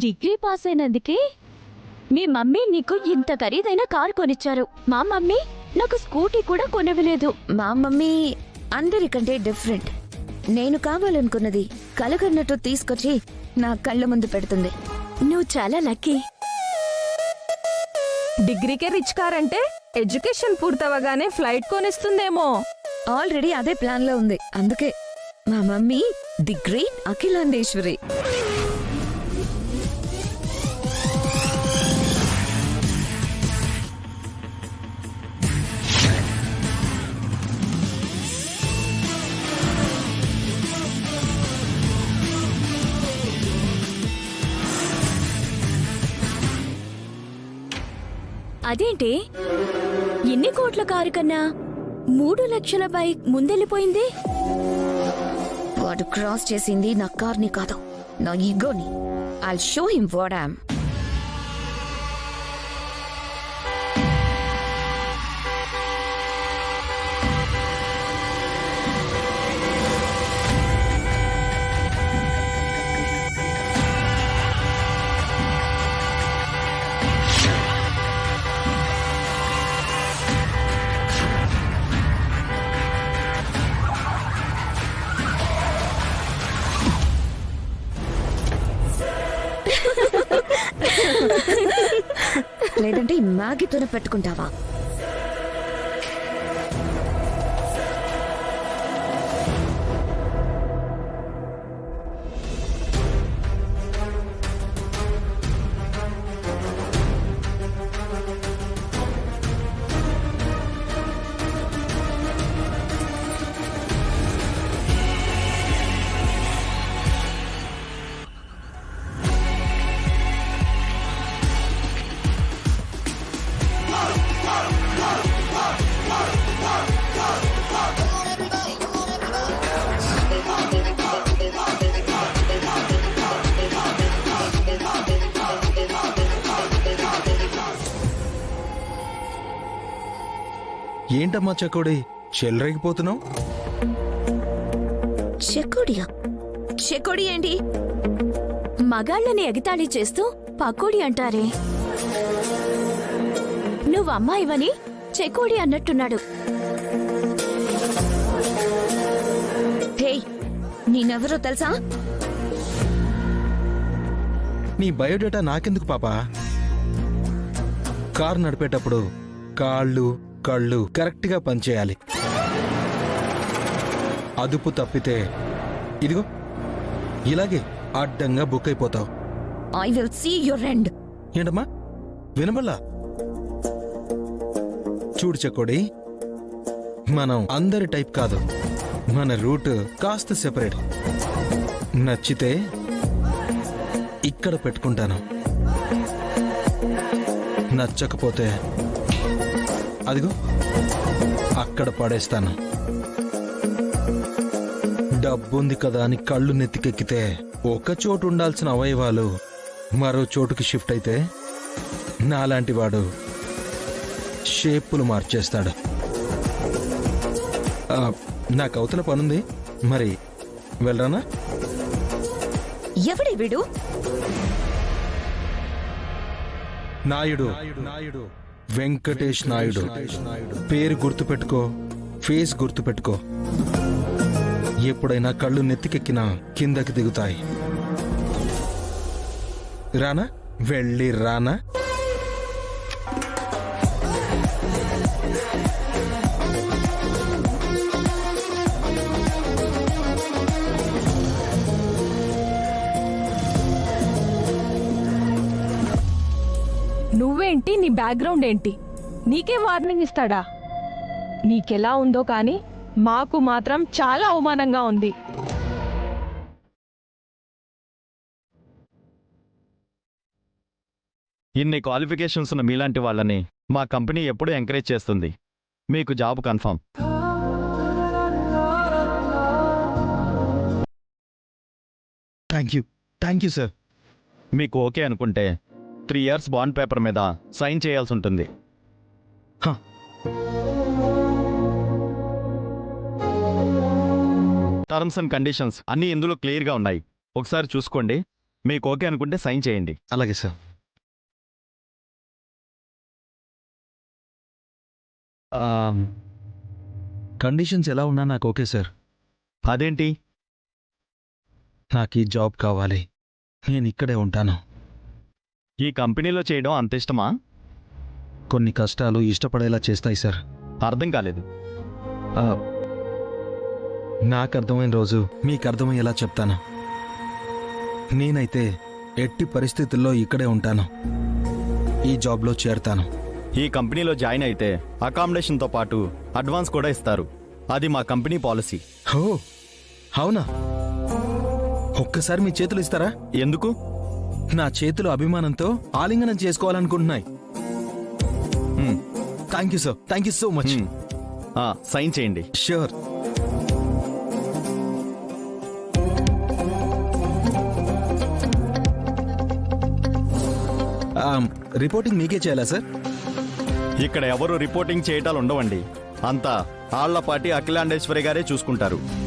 Degree pass అయినందుకే మీ mummy నీకు ఇంత ఖరీదైన కారు కొనిచ్చారు. మా మమ్మీ నాకు స్కూటీ కూడా కొనివ్వలేదు. మా మమ్మీ అందరికంటే డిఫరెంట్. నేను కావాలనుకున్నది కలగన్నట్టు తీసుకొచ్చి నా కళ్ళ ముందు పెడుతుంది. నువ్వు చాలా లక్కీ. డిగ్రీకే రిచ్ కార్ అంటే ఎడ్యుకేషన్ పూర్తవగానే ఫ్లైట్ కొనిస్తుందేమో. ఆల్రెడీ అదే ప్లాన్ లో ఉంది. అందుకే మా మమ్మీ ది గ్రేట్ అఖిలాండేశ్వరి. అదేంటి ఎన్ని కోట్ల కారు కన్నా 3 లక్షల బైక్ ముందెళ్ళిపోయింది? వాడు క్రాస్ చేసింది నా కార్ని కాదు, నా ఈగోని. I'll show him what I am. లేదంటే ఈ మ్యాగీతోనే పెట్టుకుంటావా? ఏంటమ్మా చకోడి చెల్లరేగిపోతున్నావు? చెకోడియా? చెకోడి ఏంటి? మగాళ్ళని ఎగతాళి చేస్తూ పకోడి అంటారే. నువ్వు అమ్మాయివని చెకోడి అన్నట్టున్నాడు. హే, నేనెవరో తెలుసా? నీ బయోడేటా నాకెందుకు పాపా? కారు నడిపేటప్పుడు కాళ్ళు కళ్ళు కరెక్ట్గా పనిచేయాలి. అదుపు తప్పితే ఇదిగో ఇలాగే అడ్డంగా బుక్ అయిపోతావు. I will see your end. ఏంటమ్మా వినబల్లా? చూడు చెక్కోడి, మనం అందరి టైప్ కాదు. మన రూట్ కాస్త సెపరేట్. నచ్చితే ఇక్కడ పెట్టుకుంటాను, నచ్చకపోతే అదిగో అక్కడ పడేస్తాను. డబ్బుంది కదా అని కళ్ళు నెత్తికెక్కితే ఒక చోటు ఉండాల్సిన అవయవాలు మరో చోటుకి షిఫ్ట్ అయితే నాలాంటి వాడు షేపులు మార్చేస్తాడు. నాకు అవతల పనుంది, మరి వెళ్ళరానా? ఎవడే వీడు? నాయుడు, వెంకటేష్ నాయుడు. పేరు గుర్తుపెట్టుకో, ఫేస్ గుర్తుపెట్టుకో. ఎప్పుడైనా కళ్ళు నెత్తికెక్కినా కిందకి దిగుతాయి. రానా? వెళ్ళి రానా? నువ్వేంటి, నీ బ్యాక్గ్రౌండ్ ఏంటి? నీకే వార్నింగ్ ఇస్తాడా? నీకెలా ఉందో కానీ మాకు మాత్రం చాలా అవమానంగా ఉంది. ఇన్ని క్వాలిఫికేషన్స్ ఉన్న మీలాంటి వాళ్ళని మా కంపెనీ ఎప్పుడూ ఎంకరేజ్ చేస్తుంది. మీకు job confirm. Thank you sir. మీకు ఓకే అనుకుంటే 3 years బాండ్ పేపర్ మీద సైన్ చేయాల్సి ఉంటుంది. టర్మ్స్ అండ్ కండిషన్స్ అన్నీ ఇందులో క్లియర్గా ఉన్నాయి. ఒకసారి చూసుకోండి. మీకు ఓకే అనుకుంటే సైన్ చేయండి. అలాగే సార్. కండిషన్స్ ఎలా ఉన్నా నాకు ఓకే సార్. అదేంటి? నాకు ఈ జాబ్ కావాలి. నేను ఇక్కడే ఉంటాను. ఈ కంపెనీలో చేయడం అంత ఇష్టమా? కొన్ని కష్టాలు ఇష్టపడేలా చేస్తాయి సార్. అర్థం కాలేదు. ఆ, నాకు అర్థమైన రోజు మీకు అర్థమయ్యేలా చెప్తాను. నేనైతే ఎట్టి పరిస్థితుల్లో ఇక్కడే ఉంటాను. ఈ జాబ్లో చేరతాను. ఈ కంపెనీలో జాయిన్ అయితే అకామిడేషన్తో పాటు అడ్వాన్స్ కూడా ఇస్తారు. అది మా కంపెనీ పాలసీ. హో, అవునా? ఒక్కసారి మీ చేతులు ఇస్తారా? ఎందుకు? నా చేతులు అభిమానంతో ఆలింగనం చేసుకోవాలనుకుంటున్నాయి. హ్మ్, thank you sir. Thank you so much. హ్మ్. సైన్ చేయండి. ష్యూర్. రిపోర్టింగ్ మీకే చేయాలా సార్? ఇక్కడ ఎవరు రిపోర్టింగ్ చేయటాలు ఉండవండి. అంతా ఆళ్లపాటి అఖిలాండేశ్వరి గారే చూసుకుంటారు.